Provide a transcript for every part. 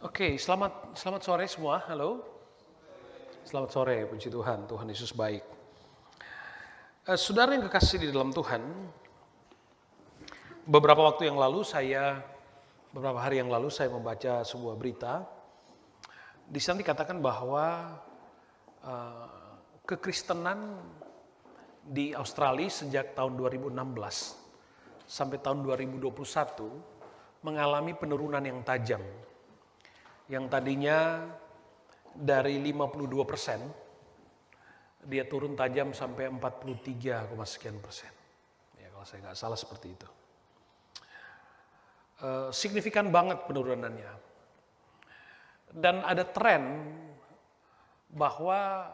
Oke, selamat sore semua. Halo. Selamat sore, puji Tuhan. Tuhan Yesus baik. Saudara yang kekasih di dalam Tuhan, beberapa hari yang lalu saya membaca sebuah berita. Di sana dikatakan bahwa kekristenan di Australia sejak tahun 2016 sampai tahun 2021 mengalami penurunan yang tajam. Yang tadinya dari 52%, dia turun tajam sampai 43, sekian persen. Ya, kalau saya nggak salah seperti itu. Signifikan banget penurunannya. Dan ada tren bahwa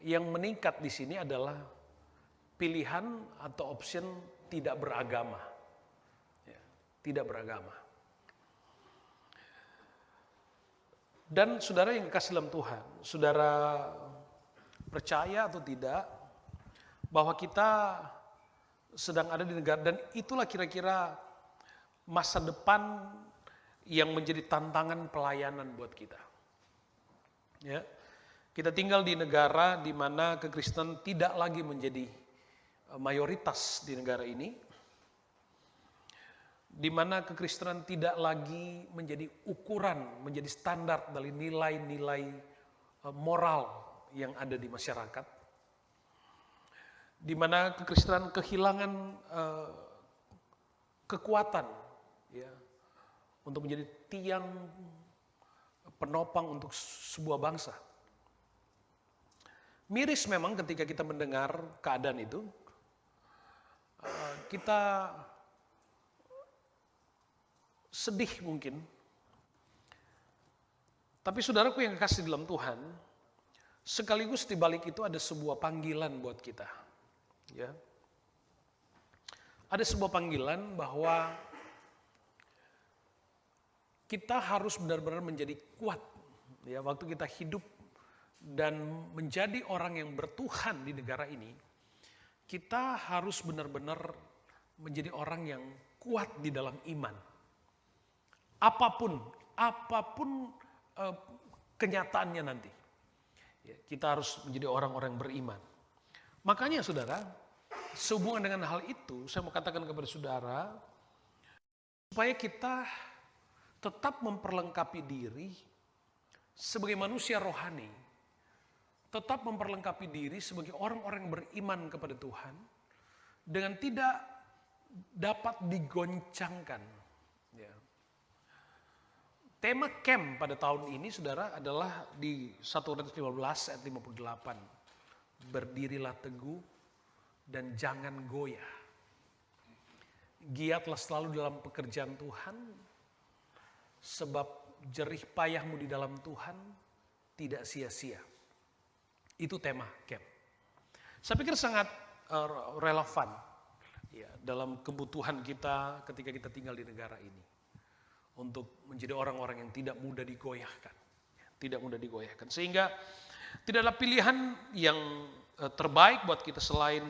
yang meningkat di sini adalah pilihan atau option tidak beragama. Ya, tidak beragama. Dan saudara yang kasih dalam Tuhan, saudara percaya atau tidak bahwa kita sedang ada di negara, dan itulah kira-kira masa depan yang menjadi tantangan pelayanan buat kita. Ya, kita tinggal di negara di mana kekristenan tidak lagi menjadi mayoritas di negara ini, di mana kekristenan tidak lagi menjadi ukuran, menjadi standar dari nilai-nilai moral yang ada di masyarakat, di mana kekristenan kehilangan kekuatan, ya, untuk menjadi tiang penopang untuk sebuah bangsa. Miris memang ketika kita mendengar keadaan itu, kita sedih mungkin. Tapi saudaraku yang kasih dalam Tuhan, sekaligus di balik itu ada sebuah panggilan buat kita. Ya. Ada sebuah panggilan bahwa kita harus benar-benar menjadi kuat. Ya, waktu kita hidup dan menjadi orang yang bertuhan di negara ini, kita harus benar-benar menjadi orang yang kuat di dalam iman. Apapun kenyataannya nanti, ya, kita harus menjadi orang-orang beriman. Makanya saudara, sehubungan dengan hal itu, saya mau katakan kepada saudara, supaya kita tetap memperlengkapi diri sebagai manusia rohani, tetap memperlengkapi diri sebagai orang-orang yang beriman kepada Tuhan, dengan tidak dapat digoncangkan. Ya. Tema camp pada tahun ini, saudara, adalah di 1 Korintus 15 ayat 58. Berdirilah teguh dan jangan goyah. Giatlah selalu dalam pekerjaan Tuhan, sebab jerih payahmu di dalam Tuhan tidak sia-sia. Itu tema camp. Saya pikir sangat relevan, ya, dalam kebutuhan kita ketika kita tinggal di negara ini. Untuk menjadi orang-orang yang tidak mudah digoyahkan. Tidak mudah digoyahkan. Sehingga tidak ada pilihan yang terbaik buat kita selain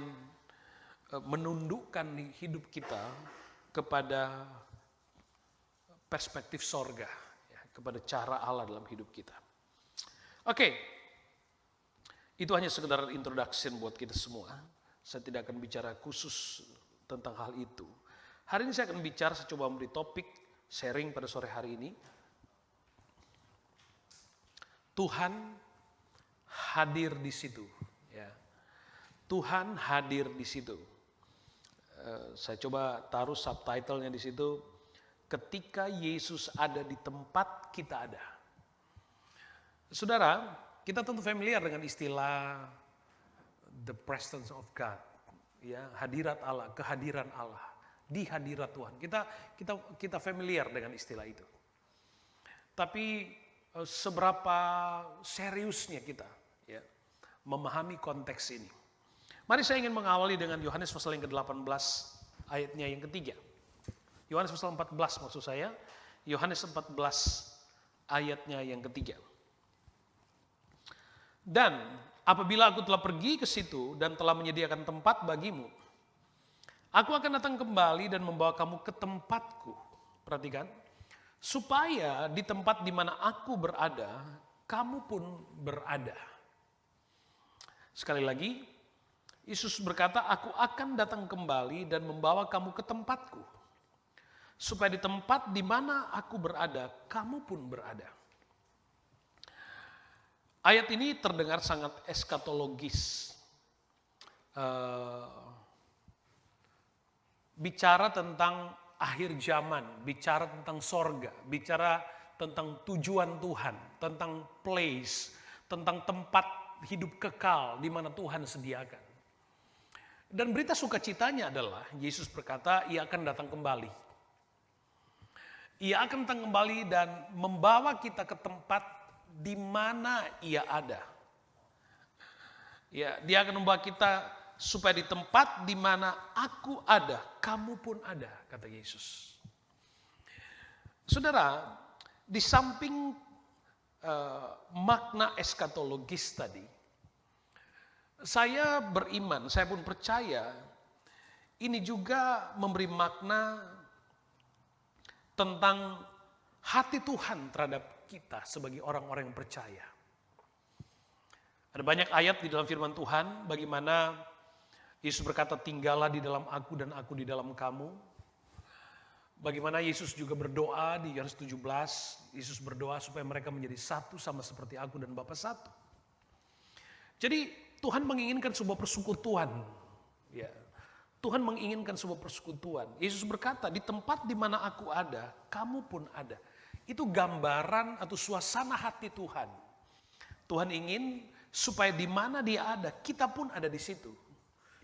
menundukkan hidup kita kepada perspektif sorga. Ya, kepada cara Allah dalam hidup kita. Oke. Itu hanya sekedar introduction buat kita semua. Saya tidak akan bicara khusus tentang hal itu. Hari ini saya akan bicara, saya coba memberi topik sharing pada sore hari ini. Tuhan hadir di situ. Ya. Tuhan hadir di situ. Saya coba taruh subtitlenya di situ. Ketika Yesus ada di tempat kita ada. Saudara, kita tentu familiar dengan istilah the presence of God. Ya, hadirat Allah, kehadiran Allah. Di hadirat Tuhan. Kita familiar dengan istilah itu. Tapi seberapa seriusnya kita, ya, memahami konteks ini. Mari saya ingin mengawali dengan Yohanes pasal yang ke-18 ayatnya yang ketiga. Yohanes pasal 14 maksud saya. Yohanes 14 ayatnya yang ketiga. Dan apabila aku telah pergi ke situ dan telah menyediakan tempat bagimu, aku akan datang kembali dan membawa kamu ke tempatku. Perhatikan, supaya di tempat di mana aku berada, kamu pun berada. Sekali lagi, Yesus berkata, aku akan datang kembali dan membawa kamu ke tempatku. Supaya di tempat di mana aku berada, kamu pun berada. Ayat ini terdengar sangat eskatologis. Bicara tentang akhir zaman, bicara tentang sorga, bicara tentang tujuan Tuhan, tentang place, tentang tempat hidup kekal di mana Tuhan sediakan. Dan berita sukacitanya adalah Yesus berkata, ia akan datang kembali. Ia akan datang kembali dan membawa kita ke tempat di mana ia ada. Ya, dia akan membawa kita supaya di tempat di mana aku ada, kamu pun ada, kata Yesus. Saudara, di samping makna eskatologis tadi, saya beriman, saya pun percaya, ini juga memberi makna tentang hati Tuhan terhadap kita sebagai orang-orang yang percaya. Ada banyak ayat di dalam firman Tuhan, bagaimana Yesus berkata, tinggallah di dalam aku dan aku di dalam kamu. Bagaimana Yesus juga berdoa di Yohanes 17, Yesus berdoa supaya mereka menjadi satu sama seperti aku dan Bapa satu. Jadi Tuhan menginginkan sebuah persekutuan. Ya. Tuhan menginginkan sebuah persekutuan. Yesus berkata, di tempat di mana aku ada, kamu pun ada. Itu gambaran atau suasana hati Tuhan. Tuhan ingin supaya di mana dia ada, kita pun ada di situ.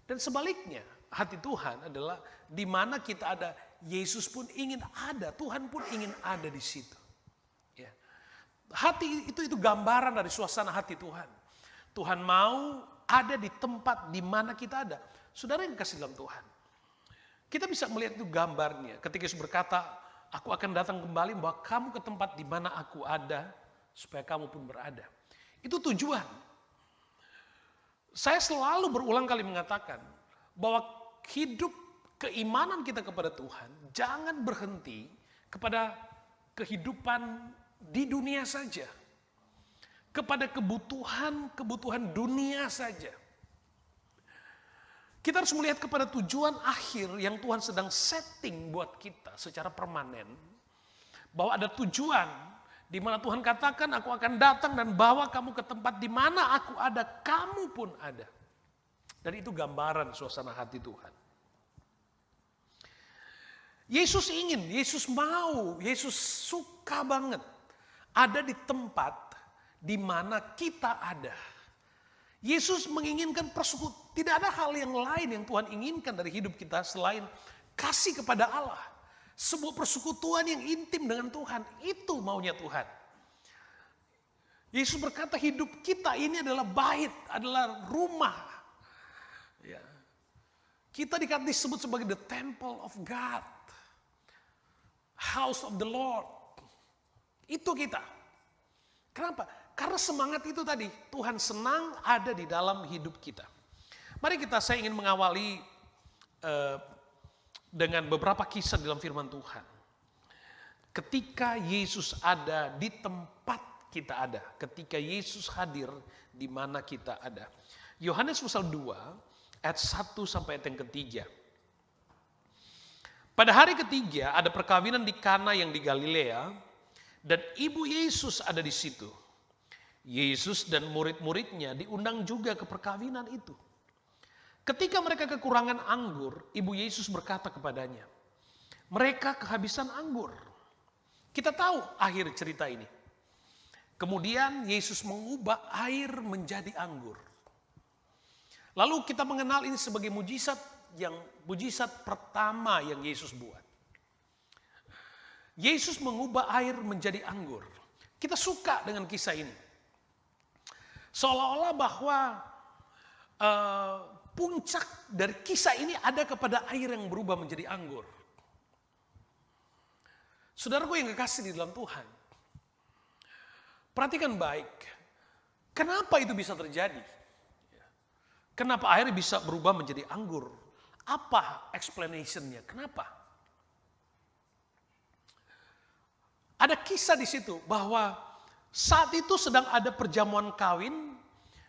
Dan sebaliknya, hati Tuhan adalah di mana kita ada, Yesus pun ingin ada, Tuhan pun ingin ada di situ. Ya. Hati itu gambaran dari suasana hati Tuhan. Tuhan mau ada di tempat di mana kita ada. Saudara yang kasih dalam Tuhan, kita bisa melihat itu gambarnya. Ketika Yesus berkata, aku akan datang kembali membawa kamu ke tempat di mana aku ada, supaya kamu pun berada. Itu tujuan. Saya selalu berulang kali mengatakan, bahwa hidup keimanan kita kepada Tuhan, jangan berhenti kepada kehidupan di dunia saja. Kepada kebutuhan dunia saja. Kita harus melihat kepada tujuan akhir yang Tuhan sedang setting buat kita secara permanen. Bahwa ada tujuan di mana Tuhan katakan, aku akan datang dan bawa kamu ke tempat di mana aku ada, kamu pun ada. Dan itu gambaran suasana hati Tuhan. Yesus ingin, Yesus mau, Yesus suka banget ada di tempat di mana kita ada. Yesus menginginkan persekutuan. Tidak ada hal yang lain yang Tuhan inginkan dari hidup kita selain kasih kepada Allah. Sebuah persekutuan yang intim dengan Tuhan. Itu maunya Tuhan. Yesus berkata hidup kita ini adalah bait, adalah rumah. Ya. Kita disebut sebagai the temple of God. House of the Lord. Itu kita. Kenapa? Karena semangat itu tadi, Tuhan senang ada di dalam hidup kita. Mari saya ingin mengawali dengan beberapa kisah dalam firman Tuhan. Ketika Yesus ada di tempat kita ada, ketika Yesus hadir di mana kita ada. Yohanes pasal 2 ayat 1 sampai ayat yang ketiga. Pada hari ketiga ada perkawinan di Kana yang di Galilea dan ibu Yesus ada di situ. Yesus dan murid-muridnya diundang juga ke perkawinan itu. Ketika mereka kekurangan anggur, ibu Yesus berkata kepadanya, mereka kehabisan anggur. Kita tahu akhir cerita ini. Kemudian Yesus mengubah air menjadi anggur. Lalu kita mengenal ini sebagai mujizat pertama yang Yesus buat. Yesus mengubah air menjadi anggur. Kita suka dengan kisah ini. Seolah-olah bahwa puncak dari kisah ini ada kepada air yang berubah menjadi anggur. Saudaraku yang kekasih di dalam Tuhan, perhatikan baik. Kenapa itu bisa terjadi? Kenapa air bisa berubah menjadi anggur? Apa explanation-nya? Kenapa? Ada kisah di situ bahwa saat itu sedang ada perjamuan kawin,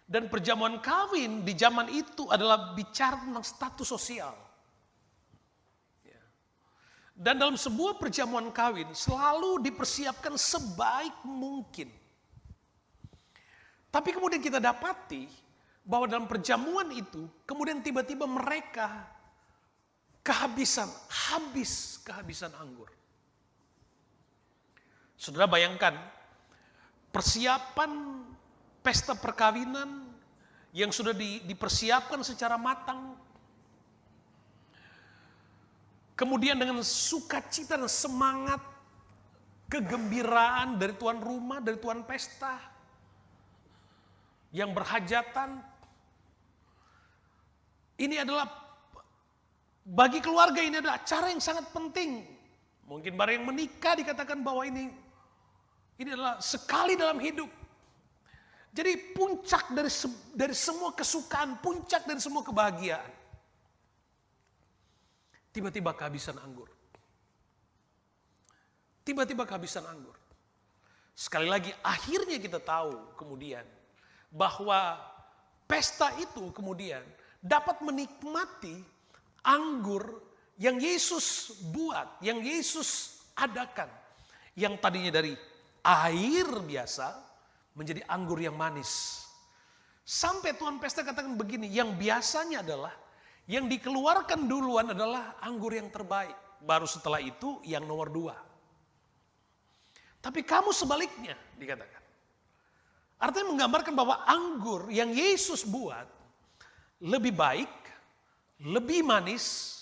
dan perjamuan kawin di zaman itu adalah bicara tentang status sosial. Dan dalam sebuah perjamuan kawin selalu dipersiapkan sebaik mungkin. Tapi kemudian kita dapati bahwa dalam perjamuan itu kemudian tiba-tiba mereka habis kehabisan anggur. Saudara bayangkan persiapan pesta perkawinan yang sudah dipersiapkan secara matang. Kemudian dengan sukacita dan semangat, kegembiraan dari tuan rumah, dari tuan pesta, yang berhajatan. Ini adalah, bagi keluarga ini adalah acara yang sangat penting. Mungkin barang yang menikah dikatakan bahwa ini adalah sekali dalam hidup. Jadi puncak dari semua kesukaan, puncak dari semua kebahagiaan. Tiba-tiba kehabisan anggur. Tiba-tiba kehabisan anggur. Sekali lagi akhirnya kita tahu kemudian bahwa pesta itu kemudian dapat menikmati anggur yang Yesus buat, yang Yesus adakan. Yang tadinya dari air biasa menjadi anggur yang manis. Sampai tuan pesta katakan begini, yang biasanya adalah yang dikeluarkan duluan adalah anggur yang terbaik. Baru setelah itu yang nomor 2. Tapi kamu sebaliknya dikatakan. Artinya menggambarkan bahwa anggur yang Yesus buat lebih baik, lebih manis,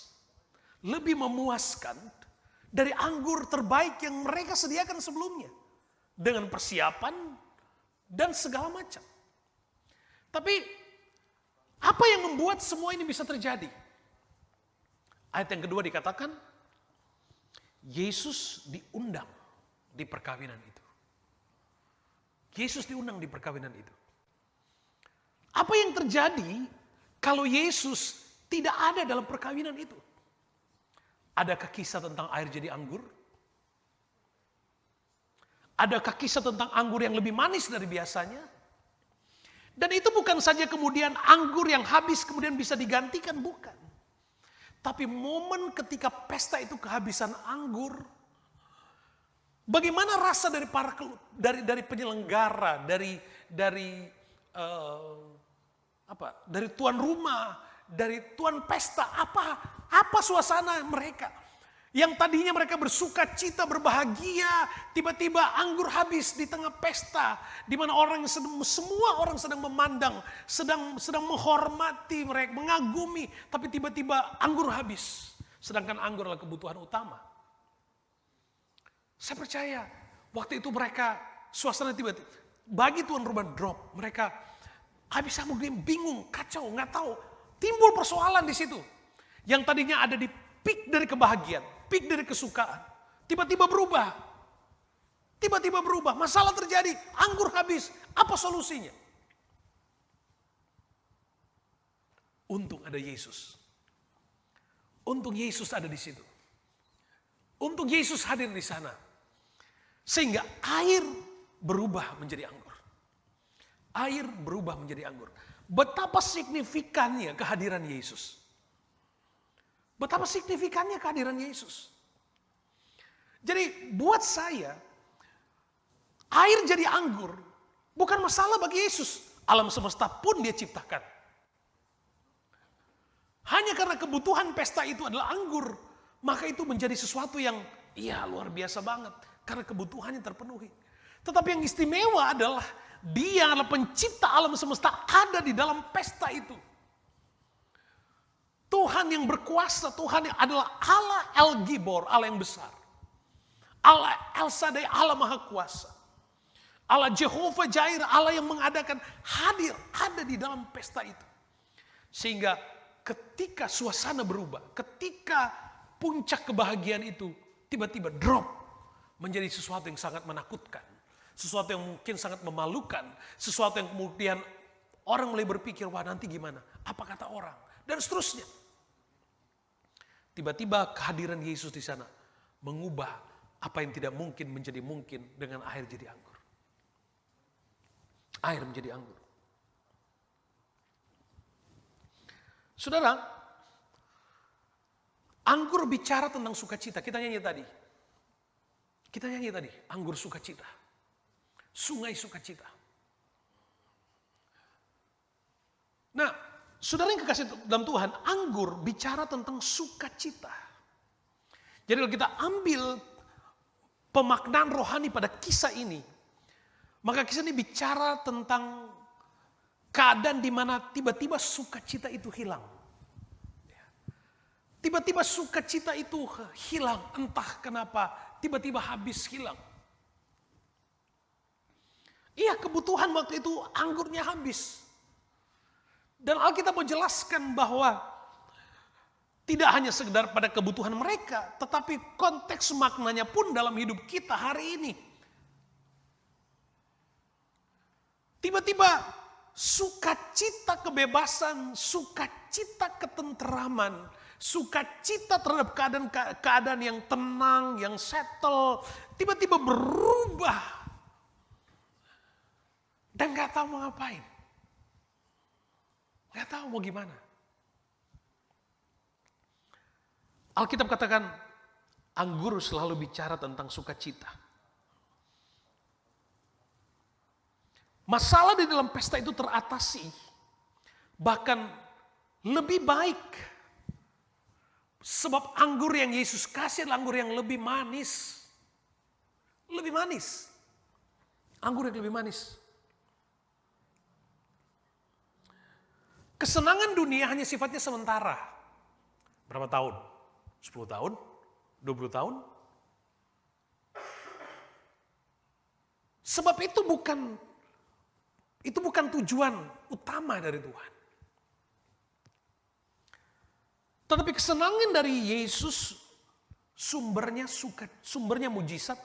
lebih memuaskan dari anggur terbaik yang mereka sediakan sebelumnya. Dengan persiapan dan segala macam. Tapi apa yang membuat semua ini bisa terjadi? Ayat yang kedua dikatakan, Yesus diundang di perkawinan itu. Yesus diundang di perkawinan itu. Apa yang terjadi kalau Yesus tidak ada dalam perkawinan itu? Adakah kisah tentang air jadi anggur? Adakah kisah tentang anggur yang lebih manis dari biasanya? Dan itu bukan saja kemudian anggur yang habis kemudian bisa digantikan, bukan. Tapi momen ketika pesta itu kehabisan anggur, bagaimana rasa dari dari penyelenggara, dari tuan rumah, dari tuan pesta, apa suasana mereka? Yang tadinya mereka bersuka cita, berbahagia, tiba-tiba anggur habis di tengah pesta, di mana semua orang sedang memandang, sedang menghormati mereka, mengagumi, tapi tiba-tiba anggur habis, sedangkan anggur adalah kebutuhan utama. Saya percaya waktu itu mereka suasana tiba-tiba bagi tuan rumah drop, mereka habis anggur, bingung, kacau, nggak tahu, timbul persoalan di situ. Yang tadinya ada di peak dari kebahagiaan, peak dari kesukaan, tiba-tiba berubah. Tiba-tiba berubah, masalah terjadi, anggur habis, apa solusinya? Untung ada Yesus. Untung Yesus ada di situ. Untung Yesus hadir di sana. Sehingga air berubah menjadi anggur. Air berubah menjadi anggur. Betapa signifikannya kehadiran Yesus. Betapa signifikannya kehadiran Yesus. Jadi buat saya, air jadi anggur bukan masalah bagi Yesus. Alam semesta pun dia ciptakan. Hanya karena kebutuhan pesta itu adalah anggur, maka itu menjadi sesuatu yang luar biasa banget. Karena kebutuhannya terpenuhi. Tetapi yang istimewa adalah dia adalah pencipta alam semesta ada di dalam pesta itu. Tuhan yang berkuasa, Tuhan yang adalah Allah El Gibor, Allah yang besar. Allah El Shaddai, Allah Maha Kuasa. Allah Jehovah Jireh, Allah yang mengadakan, hadir, ada di dalam pesta itu. Sehingga ketika suasana berubah, ketika puncak kebahagiaan itu tiba-tiba drop menjadi sesuatu yang sangat menakutkan. Sesuatu yang mungkin sangat memalukan. Sesuatu yang kemudian orang mulai berpikir, wah nanti gimana? Apa kata orang? Dan seterusnya. Tiba-tiba kehadiran Yesus di sana mengubah Apa yang tidak mungkin menjadi mungkin dengan air jadi anggur. Air menjadi anggur. Saudara, anggur bicara tentang sukacita. Kita nyanyi tadi, anggur sukacita. Sungai sukacita. Nah, saudara yang kekasih dalam Tuhan, anggur bicara tentang sukacita. Jadi kalau kita ambil pemaknaan rohani pada kisah ini, maka kisah ini bicara tentang keadaan di mana tiba-tiba sukacita itu hilang. Tiba-tiba sukacita itu hilang, entah kenapa, tiba-tiba habis hilang. Iya, kebutuhan waktu itu anggurnya habis. Dan Alkitab menjelaskan bahwa tidak hanya sekedar pada kebutuhan mereka, tetapi konteks maknanya pun dalam hidup kita hari ini. Tiba-tiba sukacita kebebasan, sukacita ketenteraman, sukacita terhadap keadaan yang tenang, yang settle, tiba-tiba berubah. Dan gak tahu mau ngapain. Gak tahu mau gimana. Alkitab katakan, anggur selalu bicara tentang sukacita. Masalah di dalam pesta itu teratasi. Bahkan lebih baik. Sebab anggur yang Yesus kasih adalah anggur yang lebih manis. Lebih manis. Anggur yang lebih manis. Kesenangan dunia hanya sifatnya sementara. Berapa tahun? 10 tahun? 20 tahun? Sebab itu bukan tujuan utama dari Tuhan. Tetapi kesenangan dari Yesus sumbernya mujizat,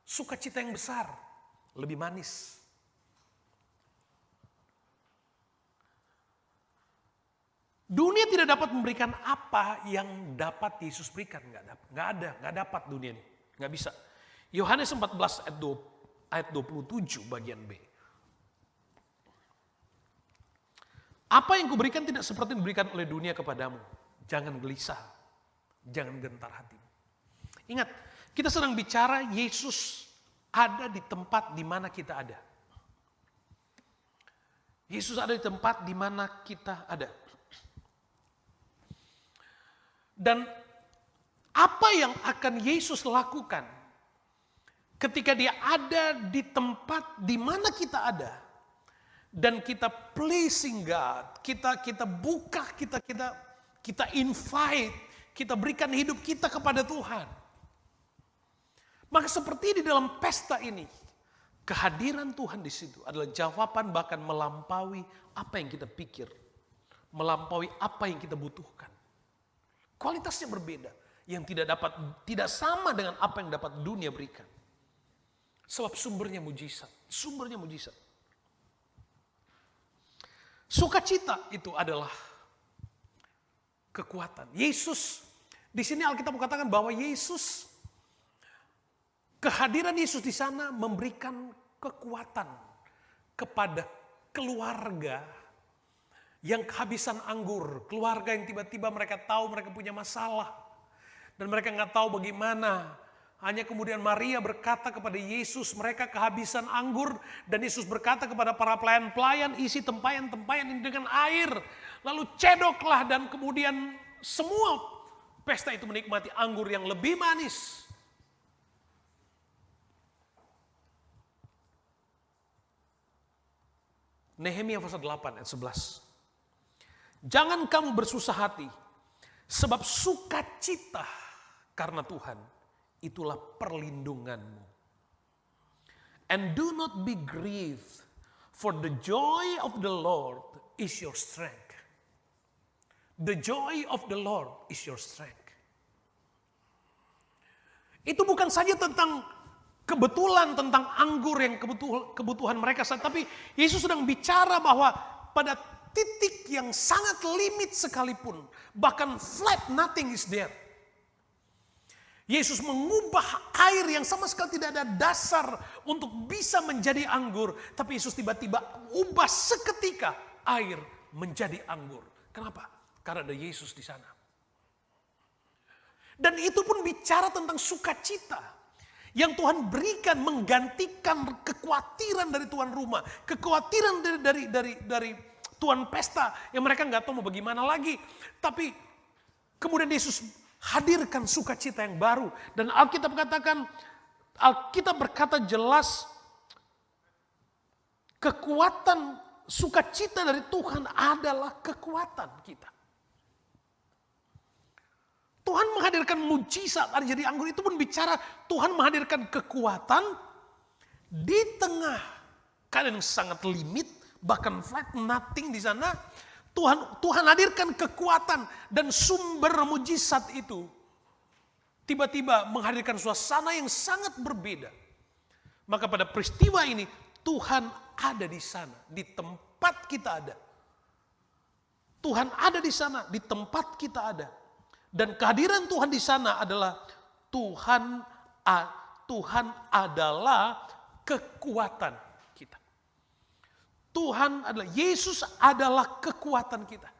sukacita yang besar, lebih manis. Dunia tidak dapat memberikan apa yang dapat Yesus berikan. Nggak dapat dunia ini. Nggak bisa. Yohanes 14 ayat 27 bagian B. Apa yang kuberikan tidak seperti yang diberikan oleh dunia kepadamu. Jangan gelisah. Jangan gentar hatimu. Ingat, kita sedang bicara Yesus ada di tempat di mana kita ada. Yesus ada di tempat di mana kita ada. Dan apa yang akan Yesus lakukan ketika dia ada di tempat di mana kita ada dan kita pleasing God, kita buka, kita invite, kita berikan hidup kita kepada Tuhan. Maka seperti di dalam pesta ini, kehadiran Tuhan di situ adalah jawaban bahkan melampaui apa yang kita pikir, melampaui apa yang kita butuhkan. Kualitasnya berbeda, yang tidak sama dengan apa yang dapat dunia berikan. Sebab sumbernya mujizat, Sukacita itu adalah kekuatan. Yesus, di sini Alkitab mengatakan bahwa kehadiran Yesus di sana memberikan kekuatan kepada keluarga yang kehabisan anggur, keluarga yang tiba-tiba mereka tahu mereka punya masalah dan mereka nggak tahu bagaimana. Hanya kemudian Maria berkata kepada Yesus, mereka kehabisan anggur, dan Yesus berkata kepada para pelayan-pelayan, isi tempayan-tempayan ini dengan air, lalu cedoklah, dan kemudian semua pesta itu menikmati anggur yang lebih manis. Nehemia pasal 8 ayat 11. Jangan kamu bersusah hati, sebab sukacita karena Tuhan itulah perlindunganmu. And do not be grieved, for the joy of the Lord is your strength. The joy of the Lord is your strength. Itu bukan saja tentang kebetulan, tentang anggur yang kebutuhan mereka, tapi Yesus sedang bicara bahwa pada titik yang sangat limit sekalipun, bahkan flat, nothing is there. Yesus mengubah air yang sama sekali tidak ada dasar untuk bisa menjadi anggur. Tapi Yesus tiba-tiba ubah seketika air menjadi anggur. Kenapa? Karena ada Yesus di sana. Dan itu pun bicara tentang sukacita yang Tuhan berikan menggantikan kekhawatiran dari tuan rumah. Kekhawatiran dari tuan pesta yang mereka nggak tahu mau bagaimana lagi. Tapi kemudian Yesus hadirkan sukacita yang baru. Dan Alkitab berkata jelas, kekuatan sukacita dari Tuhan adalah kekuatan kita. Tuhan menghadirkan mujizat ada jadi anggur, itu pun bicara Tuhan menghadirkan kekuatan di tengah keadaan yang sangat limit, bahkan flat, nothing di sana. Tuhan hadirkan kekuatan dan sumber mujizat itu tiba-tiba menghadirkan suasana yang sangat berbeda. Maka pada peristiwa ini Tuhan ada di sana, di tempat kita ada. Tuhan ada di sana, di tempat kita ada. Dan kehadiran Tuhan di sana adalah Tuhan adalah kekuatan kita. Tuhan adalah, Yesus adalah kekuatan kita.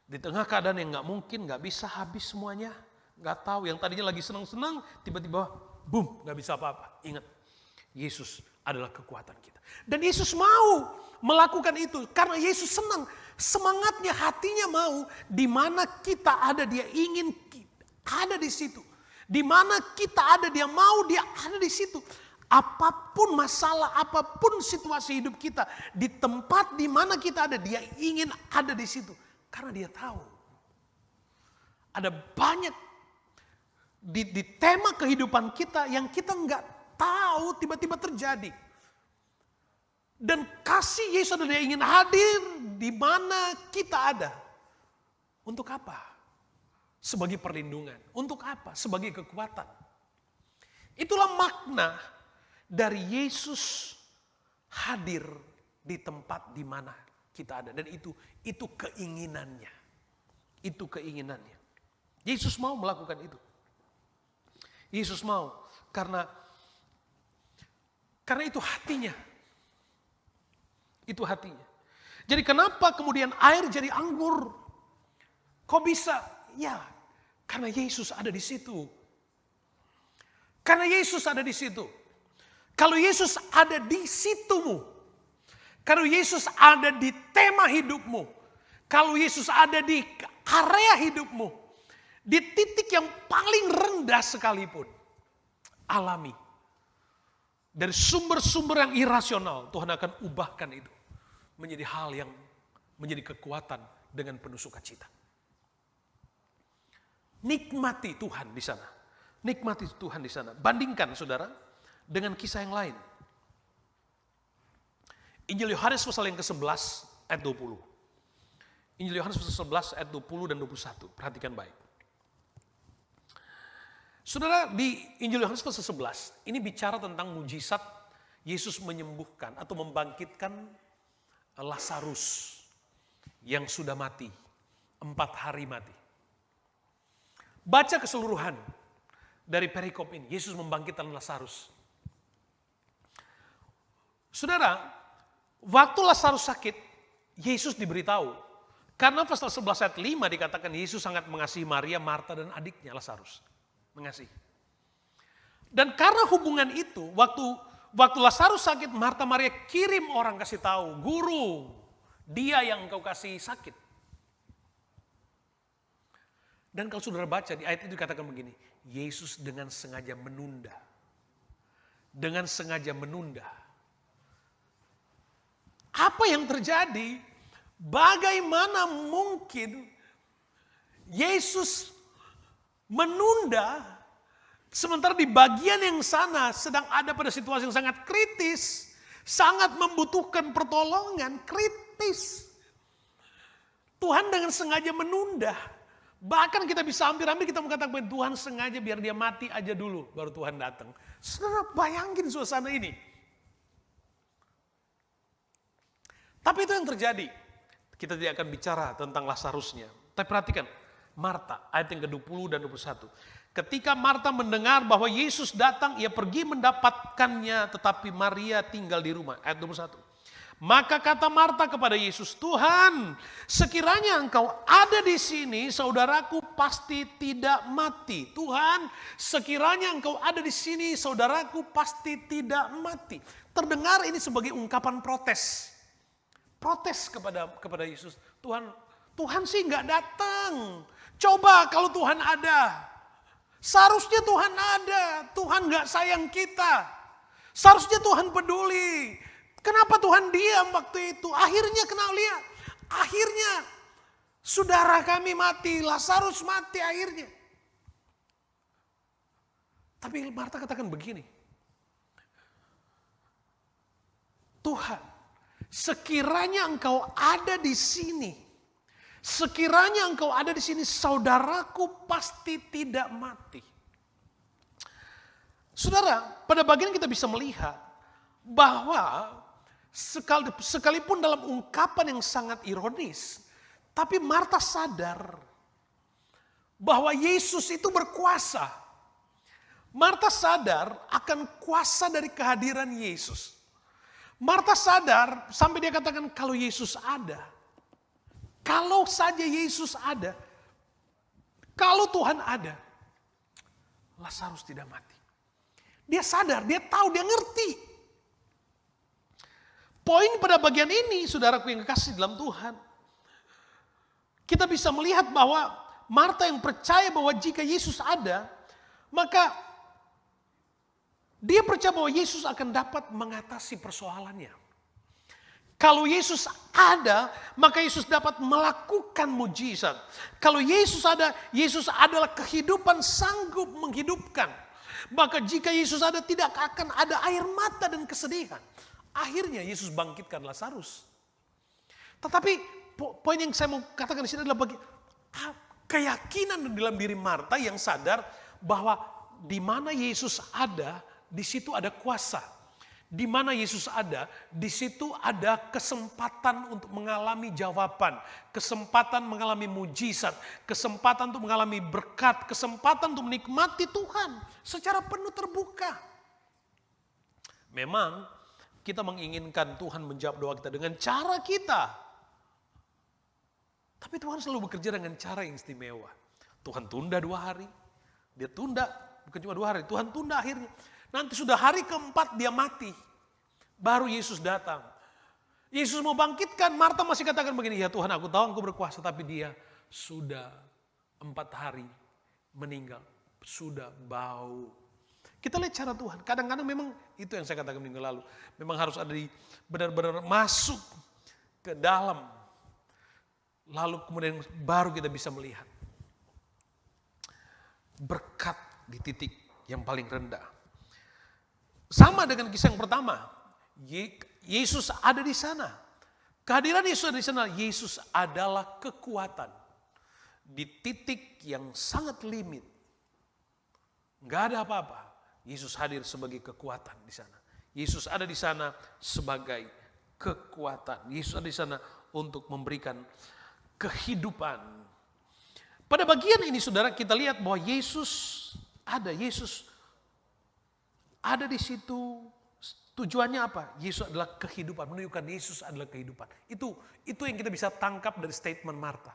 Di tengah keadaan yang gak mungkin, gak bisa habis semuanya. Gak tahu, yang tadinya lagi senang-senang, tiba-tiba boom, gak bisa apa-apa. Ingat, Yesus adalah kekuatan kita. Dan Yesus mau melakukan itu karena Yesus senang. Semangatnya, hatinya mau, di mana kita ada dia ingin ada di situ. Di mana kita ada dia mau, dia ada di situ. Apapun masalah, apapun situasi hidup kita, di tempat di mana kita ada, dia ingin ada di situ. Karena dia tahu. Ada banyak di tema kehidupan kita yang kita nggak tahu tiba-tiba terjadi. Dan kasih Yesus adalah ingin hadir di mana kita ada. Untuk apa? Sebagai perlindungan. Untuk apa? Sebagai kekuatan. Itulah makna dari Yesus hadir di tempat di mana kita ada. Dan itu keinginannya. Itu keinginannya. Yesus mau melakukan itu. Yesus mau karena itu hatinya. Itu hatinya. Jadi kenapa kemudian air jadi anggur? Kok bisa? Ya, karena Yesus ada di situ. Karena Yesus ada di situ. Kalau Yesus ada di situmu, kalau Yesus ada di tema hidupmu, kalau Yesus ada di area hidupmu, di titik yang paling rendah sekalipun, alami. Dari sumber-sumber yang irasional, Tuhan akan ubahkan itu menjadi hal yang menjadi kekuatan dengan penuh sukacita. Nikmati Tuhan di sana. Nikmati Tuhan di sana. Bandingkan saudara dengan kisah yang lain. Injil Yohanes pasal yang ke-11 ayat 20. Injil Yohanes pasal 11 ayat 20 dan 21. Perhatikan baik. Saudara, di Injil Yohanes pasal 11 ini bicara tentang mujizat Yesus menyembuhkan atau membangkitkan Lazarus yang sudah mati, 4 hari mati. Baca keseluruhan dari perikop ini, Yesus membangkitkan Lazarus. Saudara, waktu Lazarus sakit, Yesus diberitahu. Karena pasal 11 ayat 5 dikatakan Yesus sangat mengasihi Maria, Marta dan adiknya Lazarus. Mengasihi. Dan karena hubungan itu, waktu Lazarus sakit, Marta Maria kirim orang kasih tahu, guru, dia yang engkau kasih sakit. Dan kalau saudara baca di ayat itu dikatakan begini, Yesus dengan sengaja menunda. Dengan sengaja menunda. Apa yang terjadi? Bagaimana mungkin Yesus menunda sementara di bagian yang sana sedang ada pada situasi yang sangat kritis, sangat membutuhkan pertolongan, kritis. Tuhan dengan sengaja menunda. Bahkan kita bisa hampir-hampir kita mengatakan Tuhan sengaja biar dia mati aja dulu baru Tuhan datang. Saudara bayangin suasana ini. Tapi itu yang terjadi. Kita tidak akan bicara tentang Lazarusnya. Tapi perhatikan, Marta, ayat yang ke-20 dan 21. Ketika Marta mendengar bahwa Yesus datang, ia pergi mendapatkannya, tetapi Maria tinggal di rumah. Ayat 21. Maka kata Marta kepada Yesus, Tuhan, sekiranya engkau ada di sini, saudaraku pasti tidak mati. Tuhan, sekiranya engkau ada di sini, saudaraku pasti tidak mati. Terdengar ini sebagai ungkapan protes. Protes kepada Yesus. Tuhan sih nggak datang. Coba kalau Tuhan ada. Seharusnya Tuhan ada. Tuhan nggak sayang kita. Seharusnya Tuhan peduli. Kenapa Tuhan diam waktu itu? Akhirnya kenal lihat. Akhirnya saudara kami mati. Lazarus mati akhirnya. Tapi Marta katakan begini. Tuhan, sekiranya engkau ada di sini. Sekiranya engkau ada di sini, saudaraku pasti tidak mati. Saudara, pada bagian kita bisa melihat bahwa sekalipun dalam ungkapan yang sangat ironis, tapi Marta sadar bahwa Yesus itu berkuasa. Marta sadar akan kuasa dari kehadiran Yesus. Marta sadar sampai dia katakan kalau Yesus ada. Kalau saja Yesus ada, kalau Tuhan ada, Lazarus tidak mati. Dia sadar, dia tahu, dia ngerti. Poin pada bagian ini, saudaraku yang kekasih dalam Tuhan, kita bisa melihat bahwa Marta yang percaya bahwa jika Yesus ada, maka dia percaya bahwa Yesus akan dapat mengatasi persoalannya. Kalau Yesus ada, maka Yesus dapat melakukan mujizat. Kalau Yesus ada, Yesus adalah kehidupan, sanggup menghidupkan. Maka jika Yesus ada, tidak akan ada air mata dan kesedihan. Akhirnya Yesus bangkitkan Lazarus. Tetapi poin yang saya mau katakan di sini adalah keyakinan dalam diri Marta yang sadar bahwa di mana Yesus ada, di situ ada kuasa. Di mana Yesus ada, di situ ada kesempatan untuk mengalami jawaban, kesempatan mengalami mujizat, kesempatan untuk mengalami berkat, kesempatan untuk menikmati Tuhan secara penuh terbuka. Memang kita menginginkan Tuhan menjawab doa kita dengan cara kita. Tapi Tuhan selalu bekerja dengan cara yang istimewa. Tuhan tunda 2 hari, dia tunda, bukan cuma 2 hari, Tuhan tunda akhirnya. Nanti sudah hari keempat dia mati. Baru Yesus datang. Yesus mau bangkitkan, Marta masih katakan begini, ya Tuhan aku tahu engkau berkuasa, tapi dia sudah 4 hari meninggal. Sudah bau. Kita lihat cara Tuhan. Kadang-kadang memang itu yang saya katakan minggu lalu. Memang harus ada benar-benar masuk ke dalam. Lalu kemudian baru kita bisa melihat. Berkat di titik yang paling rendah. Sama dengan kisah yang pertama. Yesus ada di sana. Kehadiran Yesus ada di sana. Yesus adalah kekuatan. Di titik yang sangat limit. Enggak ada apa-apa. Yesus hadir sebagai kekuatan di sana. Yesus ada di sana sebagai kekuatan. Yesus ada di sana untuk memberikan kehidupan. Pada bagian ini saudara kita lihat bahwa Yesus ada. Yesus ada di situ. Tujuannya apa? Yesus adalah kehidupan. Menunjukkan Yesus adalah kehidupan. Itu yang kita bisa tangkap dari statement Marta.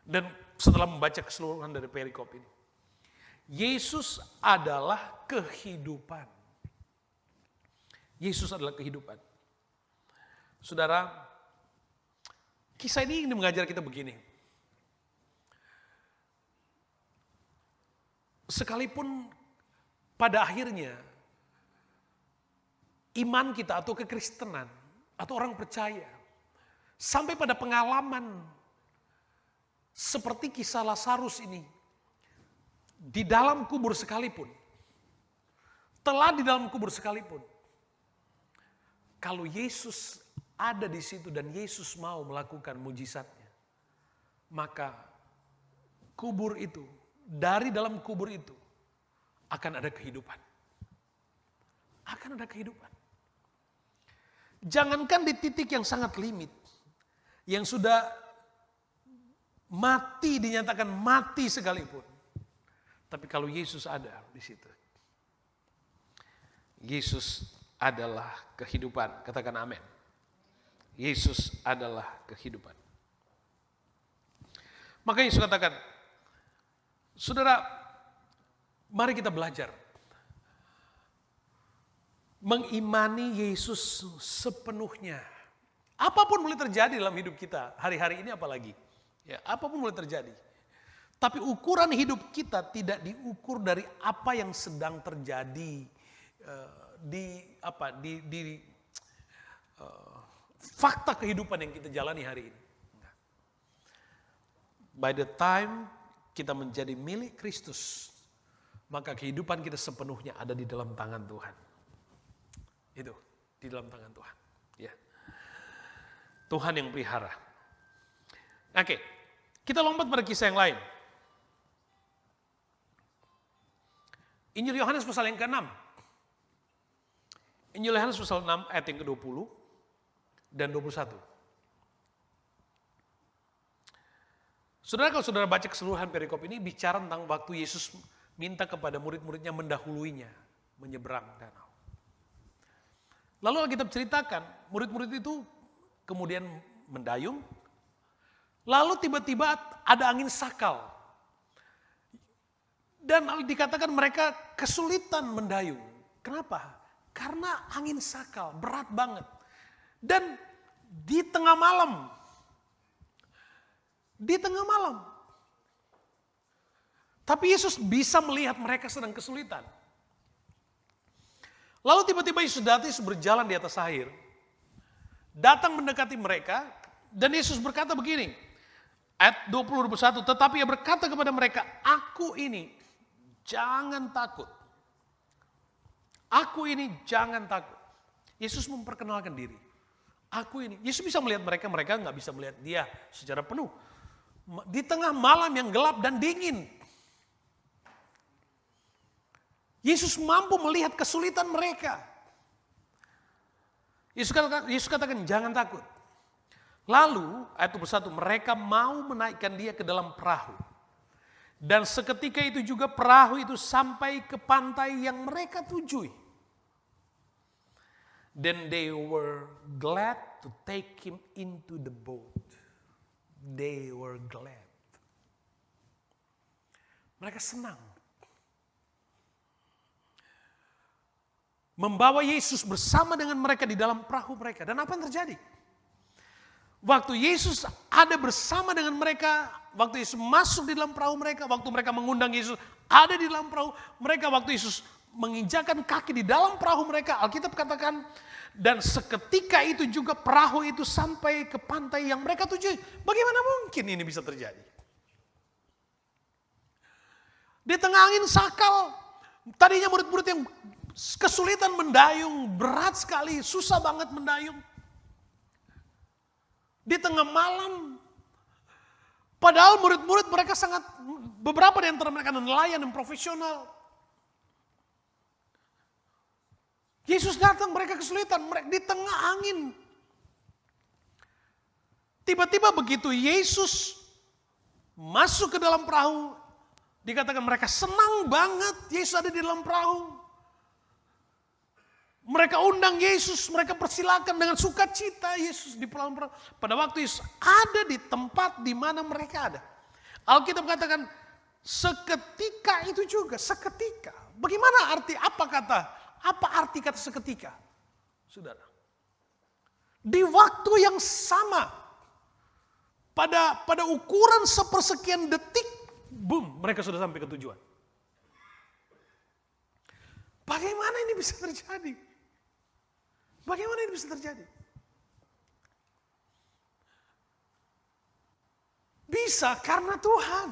Dan setelah membaca keseluruhan dari perikop ini. Yesus adalah kehidupan. Yesus adalah kehidupan. Saudara, kisah ini mengajar kita begini. Sekalipun pada akhirnya iman kita atau kekristenan atau orang percaya sampai pada pengalaman seperti kisah Lazarus ini di dalam kubur sekalipun, telah di dalam kubur sekalipun, kalau Yesus ada di situ dan Yesus mau melakukan mujizatnya, maka kubur itu, dari dalam kubur itu akan ada kehidupan. Akan ada kehidupan. Jangankan di titik yang sangat limit, yang sudah mati, dinyatakan mati sekalipun. Tapi kalau Yesus ada di situ, Yesus adalah kehidupan. Katakan amin. Yesus adalah kehidupan. Maka Yesus katakan, saudara, mari kita belajar mengimani Yesus sepenuhnya. Apapun boleh terjadi dalam hidup kita, hari-hari ini apalagi. Ya, apapun boleh terjadi. Tapi ukuran hidup kita tidak diukur dari apa yang sedang terjadi di fakta kehidupan yang kita jalani hari ini. By the time kita menjadi milik Kristus, maka kehidupan kita sepenuhnya ada di dalam tangan Tuhan. Itu di dalam tangan Tuhan. Ya. Tuhan yang pelihara. Oke, kita lompat pada kisah yang lain. Injil Yohanes pasal yang ke-6. Injil Yohanes pasal 6 ayat yang ke-20 dan 21. Saudara, kalau saudara baca keseluruhan perikop ini bicara tentang waktu Yesus minta kepada murid-muridnya mendahuluinya menyeberang danau. Lalu Alkitab ceritakan, murid-murid itu kemudian mendayung, lalu tiba-tiba ada angin sakal. Dan dikatakan mereka kesulitan mendayung. Kenapa? Karena angin sakal, berat banget. Dan di tengah malam. Tapi Yesus bisa melihat mereka sedang kesulitan. Lalu tiba-tiba Yesus datang, Yesus berjalan di atas air. Datang mendekati mereka. Dan Yesus berkata begini. Ayat 20-21. Tetapi ia berkata kepada mereka, aku ini jangan takut. Aku ini jangan takut. Yesus memperkenalkan diri. Aku ini. Yesus bisa melihat mereka, mereka nggak bisa melihat dia secara penuh. Di tengah malam yang gelap dan dingin. Yesus mampu melihat kesulitan mereka. Yesus katakan jangan takut. Lalu ayat 21, mereka mau menaikkan dia ke dalam perahu. Dan seketika itu juga perahu itu sampai ke pantai yang mereka tujui. Then they were glad to take him into the boat. They were glad. Mereka senang. Membawa Yesus bersama dengan mereka di dalam perahu mereka. Dan apa yang terjadi? Waktu Yesus ada bersama dengan mereka, waktu Yesus masuk di dalam perahu mereka, waktu mereka mengundang Yesus ada di dalam perahu mereka, waktu Yesus menginjakan kaki di dalam perahu mereka, Alkitab katakan, dan seketika itu juga perahu itu sampai ke pantai yang mereka tuju. Bagaimana mungkin ini bisa terjadi? Di tengah angin sakal, tadinya murid-murid yang kesulitan mendayung, berat sekali, susah banget mendayung. Di tengah malam, padahal murid-murid mereka sangat, beberapa di antara mereka nelayan yang profesional. Yesus datang, mereka kesulitan, mereka di tengah angin. Tiba-tiba begitu Yesus masuk ke dalam perahu, dikatakan mereka senang banget Yesus ada di dalam perahu. Mereka undang Yesus, mereka persilakan dengan sukacita Yesus di perahu. Pada waktu Yesus ada di tempat di mana mereka ada. Alkitab katakan seketika itu juga, seketika. Bagaimana apa arti kata seketika? Saudara. Di waktu yang sama, pada ukuran sepersekian detik, boom, mereka sudah sampai ke tujuan. Bagaimana ini bisa terjadi? Bagaimana ini bisa terjadi? Bisa karena Tuhan.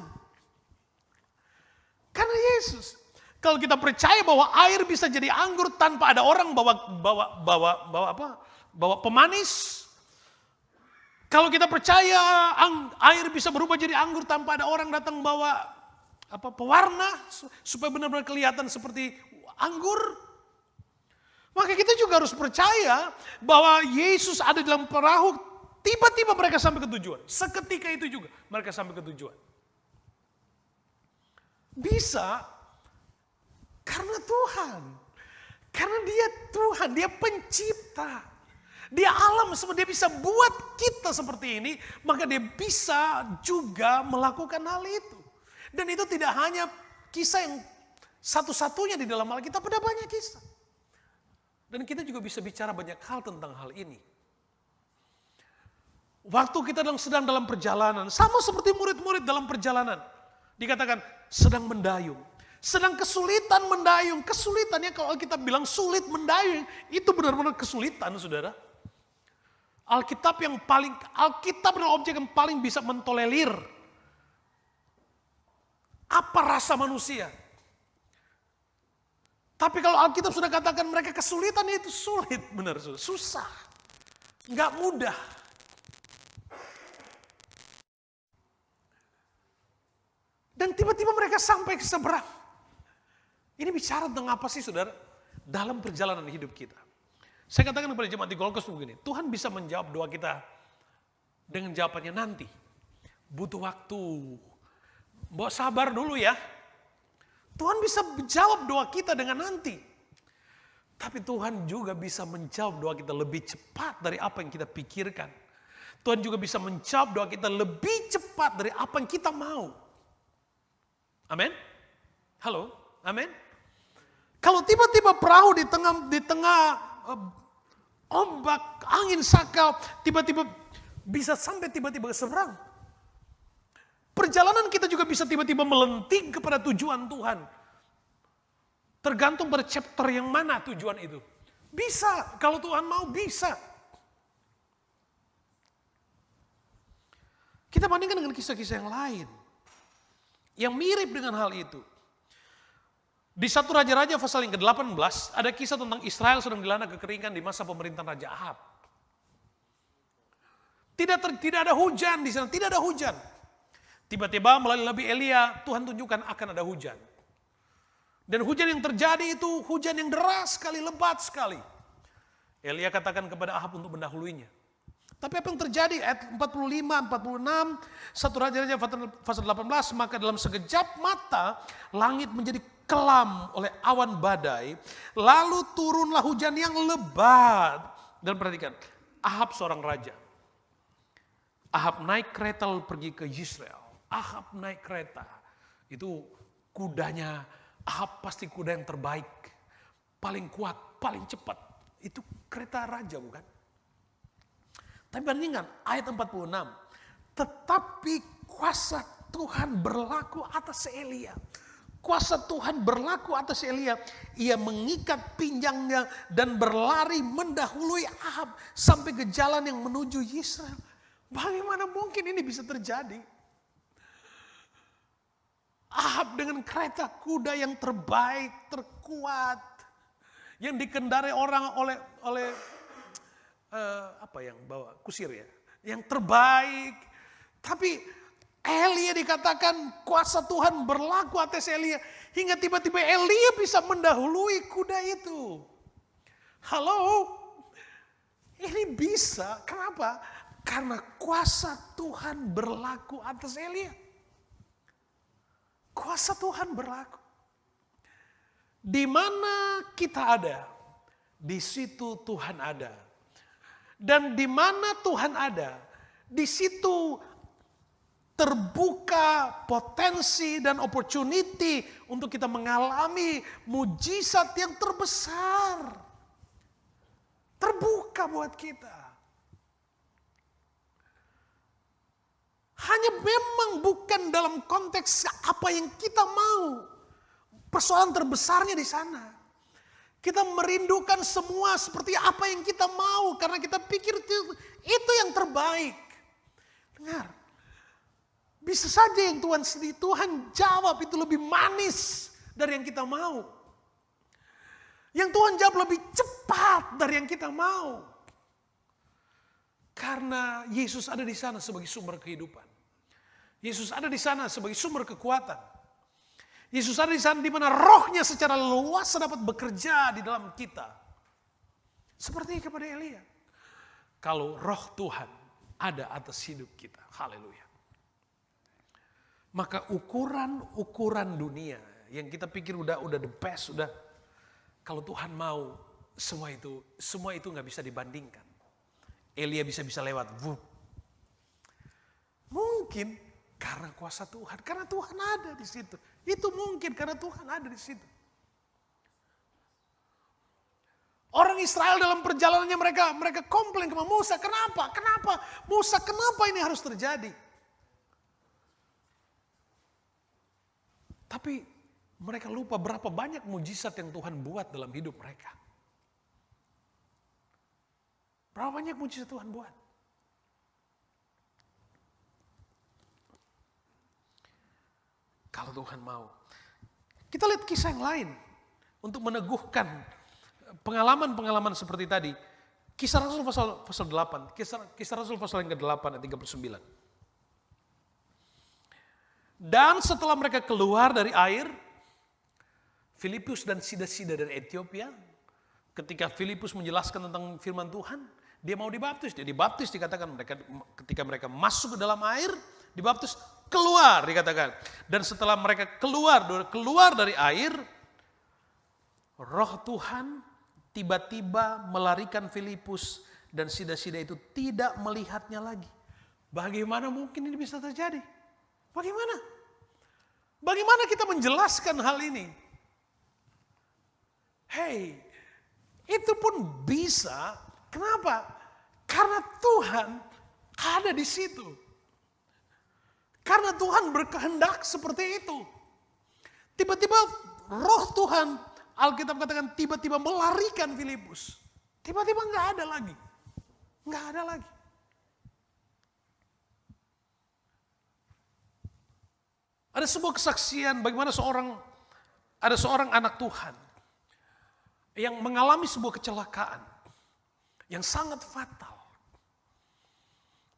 Karena Yesus. Kalau kita percaya bahwa air bisa jadi anggur tanpa ada orang bawa pemanis. Kalau kita percaya air bisa berubah jadi anggur tanpa ada orang datang bawa pewarna supaya benar-benar kelihatan seperti anggur. Maka kita juga harus percaya bahwa Yesus ada dalam perahu Tiba-tiba mereka sampai ke tujuan. Seketika itu juga mereka sampai ke tujuan. Bisa karena Tuhan. Karena dia Tuhan, dia pencipta. Dia alam, dia bisa buat kita seperti ini, maka dia bisa juga melakukan hal itu. Dan itu tidak hanya kisah yang satu-satunya di dalam Alkitab, ada banyak kisah. Dan kita juga bisa bicara banyak hal tentang hal ini. Waktu kita sedang dalam perjalanan, sama seperti murid-murid dalam perjalanan. Dikatakan sedang mendayung. Sedang kesulitan mendayung. Kesulitannya kalau kita bilang sulit mendayung, itu benar-benar kesulitan, saudara. Alkitab adalah objek yang paling bisa mentolerir apa rasa manusia. Tapi kalau Alkitab sudah katakan mereka kesulitan, itu sulit, benar, susah, nggak mudah. Dan tiba-tiba mereka sampai ke seberang. Ini bicara tentang apa sih, saudara? Dalam perjalanan hidup kita. Saya katakan kepada jemaat di Golkos begini, Tuhan bisa menjawab doa kita dengan jawabannya nanti. Butuh waktu. Bawa sabar dulu ya. Tuhan bisa menjawab doa kita dengan nanti. Tapi Tuhan juga bisa menjawab doa kita lebih cepat dari apa yang kita pikirkan. Tuhan juga bisa menjawab doa kita lebih cepat dari apa yang kita mau. Amin? Halo? Amin? Kalau tiba-tiba perahu di tengah ombak, angin sakau, tiba-tiba bisa sampai tiba-tiba ke seberang. Perjalanan kita juga bisa tiba-tiba melenting kepada tujuan Tuhan. Tergantung pada chapter yang mana tujuan itu. Bisa, kalau Tuhan mau bisa. Kita bandingkan dengan kisah-kisah yang lain. Yang mirip dengan hal itu. Di 1 Raja-Raja pasal yang ke-18 ada kisah tentang Israel sedang dilanda kekeringan di masa pemerintahan Raja Ahab. Tidak ada hujan di sana, tidak ada hujan. Tiba-tiba melalui Nabi Elia Tuhan tunjukkan akan ada hujan. Dan hujan yang terjadi itu hujan yang deras sekali, lebat sekali. Elia katakan kepada Ahab untuk mendahuluinya. Tapi apa yang terjadi? Ayat 45, 46, 1 Raja-Raja pasal 18, maka dalam sekejap mata langit menjadi kelam oleh awan badai, lalu turunlah hujan yang lebat. Dan perhatikan, Ahab seorang raja. Ahab naik kereta lalu pergi ke Yisrael. Ahab naik kereta. Itu kudanya, Ahab pasti kuda yang terbaik. Paling kuat, paling cepat. Itu kereta raja bukan? Tapi bandingkan ayat 46. Tetapi kuasa Tuhan berlaku atas Elia. Kuasa Tuhan berlaku atas Elia. Ia mengikat pinggangnya dan berlari mendahului Ahab sampai ke jalan yang menuju Yisrael. Bagaimana mungkin ini bisa terjadi? Ahab dengan kereta kuda yang terbaik, terkuat, yang dikendarai orang oleh apa yang bawa kusir ya, yang terbaik. Tapi Elia dikatakan kuasa Tuhan berlaku atas Elia. Hingga tiba-tiba Elia bisa mendahului kuda itu. Halo? Ini bisa. Kenapa? Karena kuasa Tuhan berlaku atas Elia. Kuasa Tuhan berlaku. Di mana kita ada, di situ Tuhan ada. Dan di mana Tuhan ada, di situ terbuka potensi dan opportunity untuk kita mengalami mujizat yang terbesar. Terbuka buat kita. Hanya memang bukan dalam konteks apa yang kita mau. Persoalan terbesarnya di sana. Kita merindukan semua seperti apa yang kita mau. Karena kita pikir itu yang terbaik. Dengar. Bisa saja yang Tuhan jawab itu lebih manis dari yang kita mau. Yang Tuhan jawab lebih cepat dari yang kita mau. Karena Yesus ada di sana sebagai sumber kehidupan. Yesus ada di sana sebagai sumber kekuatan. Yesus ada di sana di mana rohnya secara luas dapat bekerja di dalam kita. Seperti kepada Elia. Kalau roh Tuhan ada atas hidup kita. Haleluya. Maka ukuran dunia yang kita pikir udah the best, udah kalau Tuhan mau semua itu nggak bisa dibandingkan. Elia bisa lewat, mungkin karena kuasa Tuhan, karena Tuhan ada di situ. Itu mungkin karena Tuhan ada di situ. Orang Israel dalam perjalanannya mereka komplain ke Musa, kenapa Musa, kenapa ini harus terjadi? Tapi mereka lupa berapa banyak mujizat yang Tuhan buat dalam hidup mereka. Berapa banyak mujizat Tuhan buat. Kalau Tuhan mau. Kita lihat kisah yang lain untuk meneguhkan pengalaman-pengalaman seperti tadi. Kisah Rasul pasal 8, kisah Rasul pasal yang ke-8 ayat 39. Dan setelah mereka keluar dari air, Filipus dan sida-sida dari Ethiopia, ketika Filipus menjelaskan tentang firman Tuhan, dia mau dibaptis. Dia dibaptis, dikatakan mereka ketika mereka masuk ke dalam air, dibaptis, keluar dikatakan. Dan setelah mereka keluar dari air, Roh Tuhan tiba-tiba melarikan Filipus dan sida-sida itu tidak melihatnya lagi. Bagaimana mungkin ini bisa terjadi? Bagaimana kita menjelaskan hal ini? Hey, itu pun bisa. Kenapa? Karena Tuhan ada di situ. Karena Tuhan berkehendak seperti itu. Tiba-tiba Roh Tuhan, Alkitab katakan tiba-tiba melarikan Filipus. Tiba-tiba nggak ada lagi. Ada sebuah kesaksian bagaimana ada seorang anak Tuhan yang mengalami sebuah kecelakaan yang sangat fatal.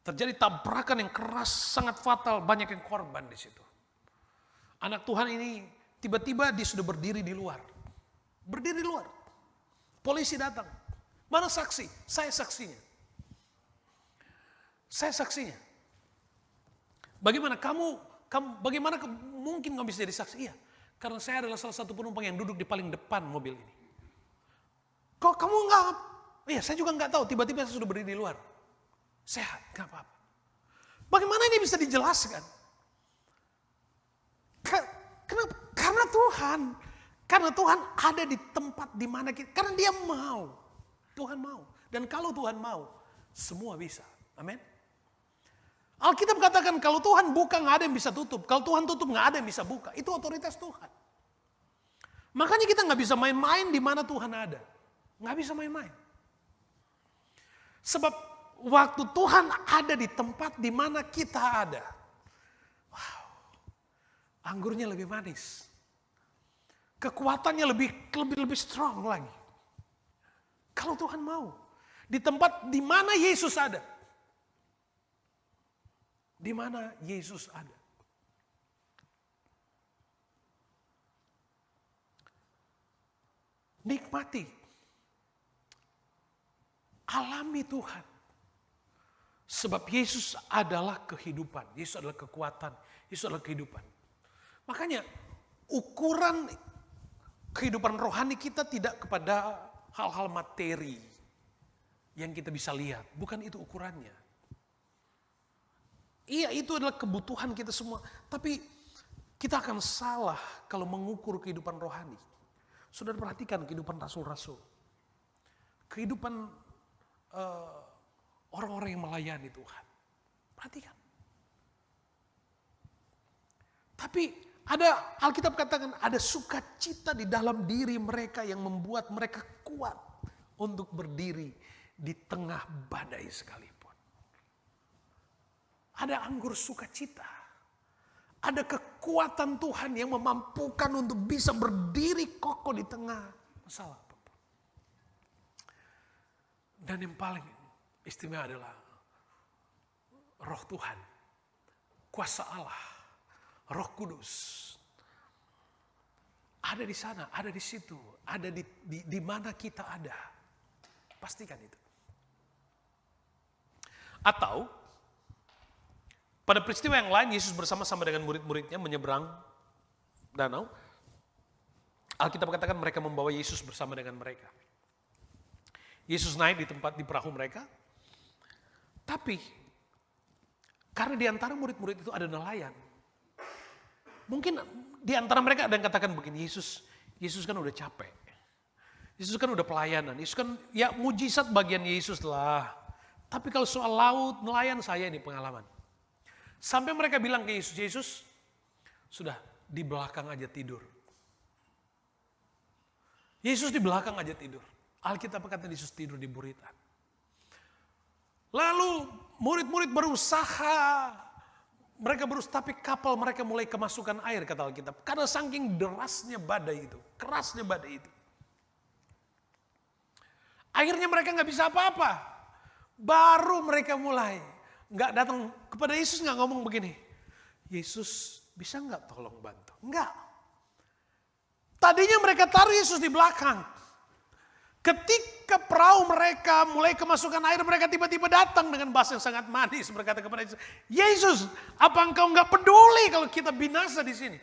Terjadi tabrakan yang keras, sangat fatal, banyak yang korban di situ. Anak Tuhan ini tiba-tiba dia sudah berdiri di luar. Polisi datang. Mana saksi? Saya saksinya. Bagaimana bagaimana mungkin kamu bisa jadi saksi? Iya, karena saya adalah salah satu penumpang yang duduk di paling depan mobil ini. Kok kamu enggak? Iya, saya juga enggak tahu. Tiba-tiba saya sudah berdiri di luar. Sehat, enggak apa-apa. Bagaimana ini bisa dijelaskan? Kenapa? Karena Tuhan ada di tempat di mana kita. Karena Dia mau. Tuhan mau. Dan kalau Tuhan mau, semua bisa. Amin. Alkitab katakan kalau Tuhan buka nggak ada yang bisa tutup. Kalau Tuhan tutup nggak ada yang bisa buka. Itu otoritas Tuhan. Makanya kita nggak bisa main-main di mana Tuhan ada. Nggak bisa main-main. Sebab waktu Tuhan ada di tempat di mana kita ada. Wow. Anggurnya lebih manis. Kekuatannya lebih strong lagi. Kalau Tuhan mau. Di tempat di mana Yesus ada. Di mana Yesus ada. Nikmati. Alami Tuhan. Sebab Yesus adalah kehidupan. Yesus adalah kekuatan. Yesus adalah kehidupan. Makanya ukuran kehidupan rohani kita tidak kepada hal-hal materi yang kita bisa lihat. Bukan itu ukurannya. Iya, itu adalah kebutuhan kita semua. Tapi kita akan salah kalau mengukur kehidupan rohani. Saudara perhatikan kehidupan rasul-rasul. Kehidupan orang-orang yang melayani Tuhan. Perhatikan. Tapi ada, Alkitab katakan ada sukacita di dalam diri mereka yang membuat mereka kuat untuk berdiri di tengah badai sekalipun. Ada anggur sukacita. Ada kekuatan Tuhan yang memampukan untuk bisa berdiri kokoh di tengah masalah apapun. Dan yang paling istimewa adalah Roh Tuhan, kuasa Allah, Roh Kudus. Ada di sana, ada di situ, ada di mana kita ada. Pastikan itu. Atau Pada peristiwa yang lain, Yesus bersama-sama dengan murid-muridnya menyeberang danau. Alkitab katakan mereka membawa Yesus bersama dengan mereka. Yesus naik di perahu mereka. Tapi karena di antara murid-murid itu ada nelayan. Mungkin di antara mereka ada yang katakan begini, Yesus kan udah capek. Yesus kan udah pelayanan. Yesus kan ya mujizat bagian Yesus lah. Tapi kalau soal laut, nelayan saya ini pengalaman. Sampai mereka bilang ke Yesus, Yesus sudah di belakang aja tidur. Yesus di belakang aja tidur. Alkitab kata Yesus tidur di buritan. Lalu murid-murid berusaha, tapi kapal mereka mulai kemasukan air kata Alkitab. Karena saking derasnya badai itu, kerasnya badai itu. Akhirnya mereka nggak bisa apa-apa. Baru mereka mulai nggak datang kepada Yesus, nggak ngomong begini, Yesus bisa nggak tolong bantu? Nggak. Tadinya mereka taruh Yesus di belakang. Ketika perahu mereka mulai kemasukan air, mereka tiba-tiba datang dengan bahasa yang sangat manis, berkata kepada Yesus, Yesus, apa engkau nggak peduli kalau kita binasa di sini?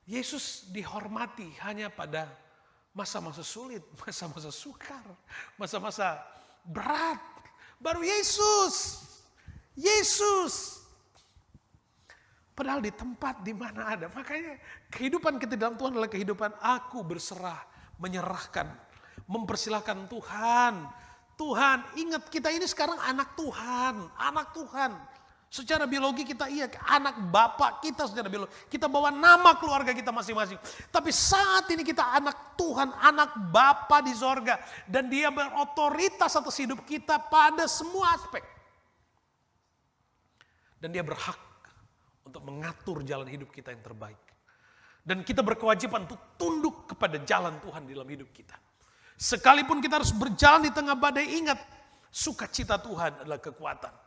Yesus dihormati hanya pada masa-masa sulit, masa-masa sukar, masa-masa berat. Baru Yesus. Padahal di tempat di mana ada. Makanya kehidupan kita dalam Tuhan adalah kehidupan aku berserah, menyerahkan, mempersilahkan Tuhan. Tuhan, ingat kita ini sekarang anak Tuhan. Secara biologi kita anak bapak kita secara biologi. Kita bawa nama keluarga kita masing-masing. Tapi saat ini kita anak Tuhan, anak Bapa di sorga. Dan dia berotoritas atas hidup kita pada semua aspek. Dan dia berhak untuk mengatur jalan hidup kita yang terbaik. Dan kita berkewajiban untuk tunduk kepada jalan Tuhan di dalam hidup kita. Sekalipun kita harus berjalan di tengah badai, ingat sukacita Tuhan adalah kekuatan.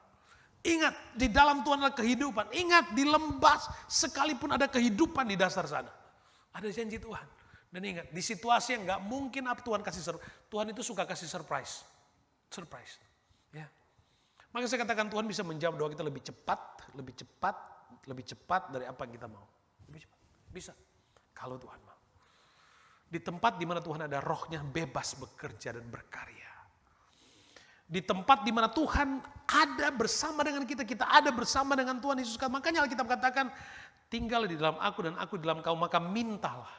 Ingat, di dalam Tuhan adalah kehidupan. Ingat, di lembah sekalipun ada kehidupan di dasar sana. Ada janji Tuhan. Dan ingat, di situasi yang gak mungkin apa Tuhan kasih Tuhan itu suka kasih surprise. Ya. Maka saya katakan Tuhan bisa menjawab doa kita lebih cepat dari apa yang kita mau. Lebih cepat. Bisa. Kalau Tuhan mau. Di tempat di mana Tuhan ada rohnya bebas bekerja dan berkarya. Di tempat di mana Tuhan ada bersama dengan kita, kita ada bersama dengan Tuhan Yesus. Makanya Alkitab katakan, tinggal di dalam aku dan aku di dalam kau, maka mintalah.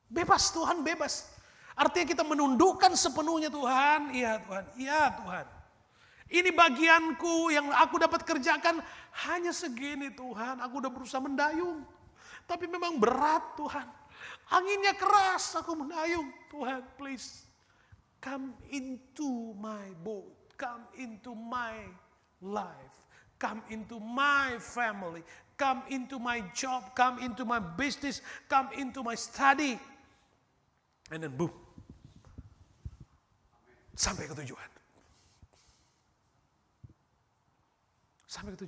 Bebas, Tuhan bebas. Artinya kita menundukkan sepenuhnya Tuhan. Iya Tuhan. Ini bagianku yang aku dapat kerjakan hanya segini Tuhan. Aku udah berusaha mendayung. Tapi memang berat Tuhan. Anginnya keras, aku mendayung. Tuhan please. Come into my boat, come into my life, come into my family, come into my job, come into my business, come into my study. And then boom. Sampai ke tujuan. Sampai ke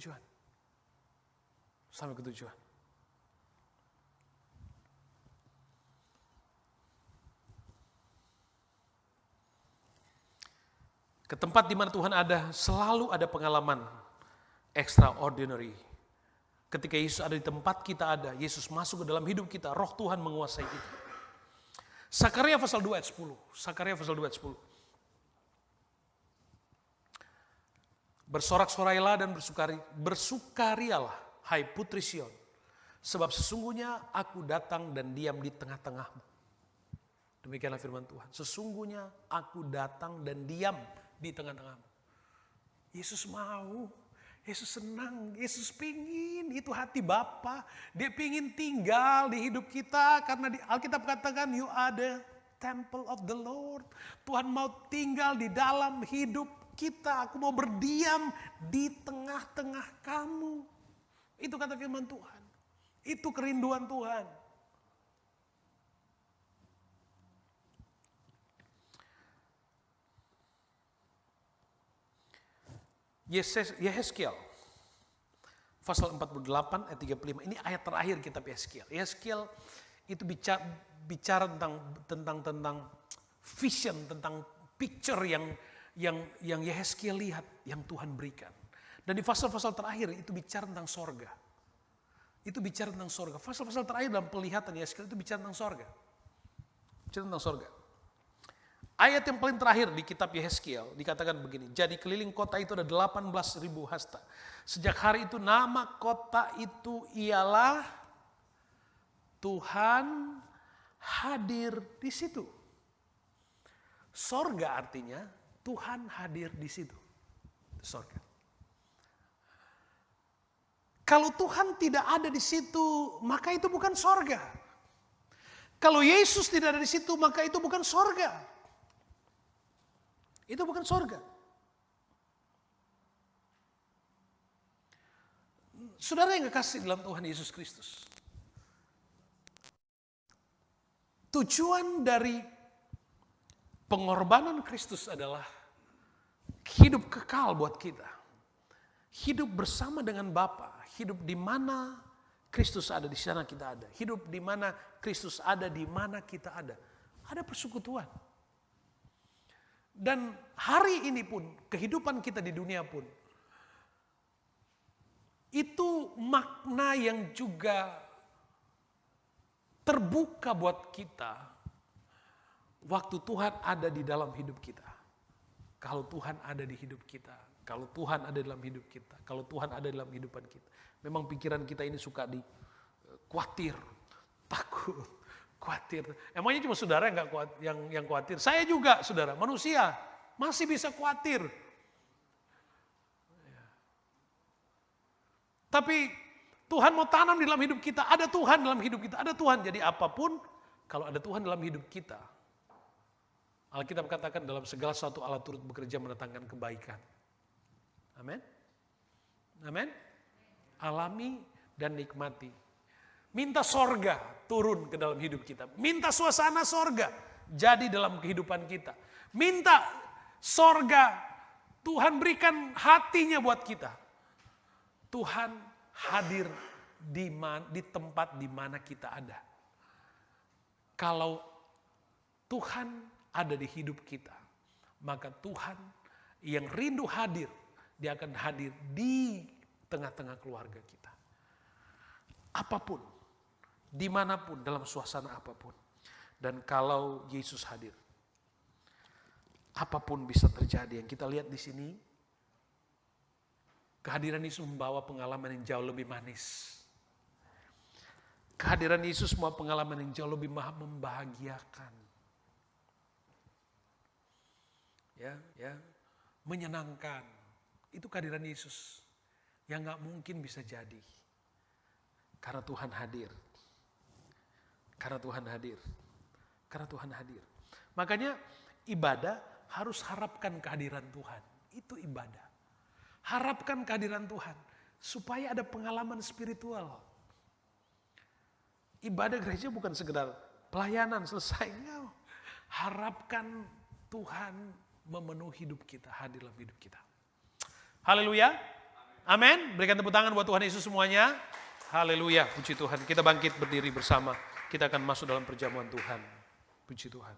tujuan. Ke tempat di mana Tuhan ada, selalu ada pengalaman extraordinary. Ketika Yesus ada di tempat kita ada, Yesus masuk ke dalam hidup kita, roh Tuhan menguasai kita. Sakaria pasal 2 ayat 10. Bersorak-sorailah dan bersukarialah, hai putri Sion. Sebab sesungguhnya aku datang dan diam di tengah-tengahmu. Demikianlah firman Tuhan. Sesungguhnya aku datang dan diam di tengah-tengahmu. Yesus mau, Yesus senang, Yesus pingin, itu hati Bapa. Dia pingin tinggal di hidup kita karena di Alkitab katakan you are the temple of the Lord. Tuhan mau tinggal di dalam hidup kita. Aku mau berdiam di tengah-tengah kamu. Itu kata firman Tuhan. Itu kerinduan Tuhan. Yehezkiel pasal 48 ayat 35. Ini ayat terakhir kitab Yehezkiel. Yehezkiel itu bicara tentang vision, tentang picture yang yang Yehezkiel lihat, yang Tuhan berikan. Dan di pasal-pasal terakhir itu bicara tentang sorga. Itu bicara tentang sorga. Pasal-pasal terakhir dalam penglihatan Yehezkiel itu bicara tentang sorga. Bicara tentang sorga. Ayat yang paling terakhir di kitab Yehezkiel dikatakan begini. Jadi keliling kota itu ada 18.000 hasta. Sejak hari itu nama kota itu ialah Tuhan hadir di situ. Sorga artinya Tuhan hadir di situ. Sorga. Kalau Tuhan tidak ada di situ, maka itu bukan sorga. Kalau Yesus tidak ada di situ, maka itu bukan sorga. Itu bukan sorga. Saudara yang kekasih dalam Tuhan Yesus Kristus. Tujuan dari pengorbanan Kristus adalah hidup kekal buat kita. Hidup bersama dengan Bapa. Hidup di mana Kristus ada, di sana kita ada. Hidup di mana Kristus ada, di mana kita ada. Ada persekutuan. Dan hari ini pun, kehidupan kita di dunia pun, itu makna yang juga terbuka buat kita waktu Tuhan ada di dalam hidup kita. Kalau Tuhan ada di hidup kita, kalau Tuhan ada dalam hidup kita, kalau Tuhan ada dalam kehidupan kita. Memang pikiran kita ini suka khawatir, takut, khawatir. Emangnya cuma saudara yang khawatir? Saya juga saudara, manusia masih bisa khawatir. Tapi Tuhan mau tanam di dalam hidup kita, ada Tuhan dalam hidup kita, ada Tuhan. Jadi apapun, kalau ada Tuhan dalam hidup kita, Alkitab katakan dalam segala sesuatu Allah turut bekerja mendatangkan kebaikan. Amin. Amin. Alami dan nikmati. Minta sorga turun ke dalam hidup kita. Minta suasana sorga jadi dalam kehidupan kita. Minta sorga Tuhan berikan hatinya buat kita. Tuhan hadir di tempat di mana kita ada. Kalau Tuhan ada di hidup kita, maka Tuhan yang rindu hadir, dia akan hadir di tengah-tengah keluarga kita. Apapun, dimanapun, dalam suasana apapun. Dan kalau Yesus hadir, apapun bisa terjadi. Yang kita lihat di sini, kehadiran Yesus membawa pengalaman yang jauh lebih manis. Kehadiran Yesus membawa pengalaman yang jauh lebih membahagiakan. Ya, menyenangkan. Itu kehadiran Yesus yang gak mungkin bisa jadi. Karena Tuhan hadir. Karena Tuhan hadir. Karena Tuhan hadir. Makanya ibadah harus harapkan kehadiran Tuhan. Itu ibadah. Harapkan kehadiran Tuhan. Supaya ada pengalaman spiritual. Ibadah gereja bukan sekedar pelayanan selesai. Harapkan Tuhan memenuhi hidup kita. Hadir dalam hidup kita. Haleluya. Amin. Berikan tepuk tangan buat Tuhan Yesus semuanya. Haleluya. Puji Tuhan. Kita bangkit berdiri bersama. Kita akan masuk dalam perjamuan Tuhan. Puji Tuhan.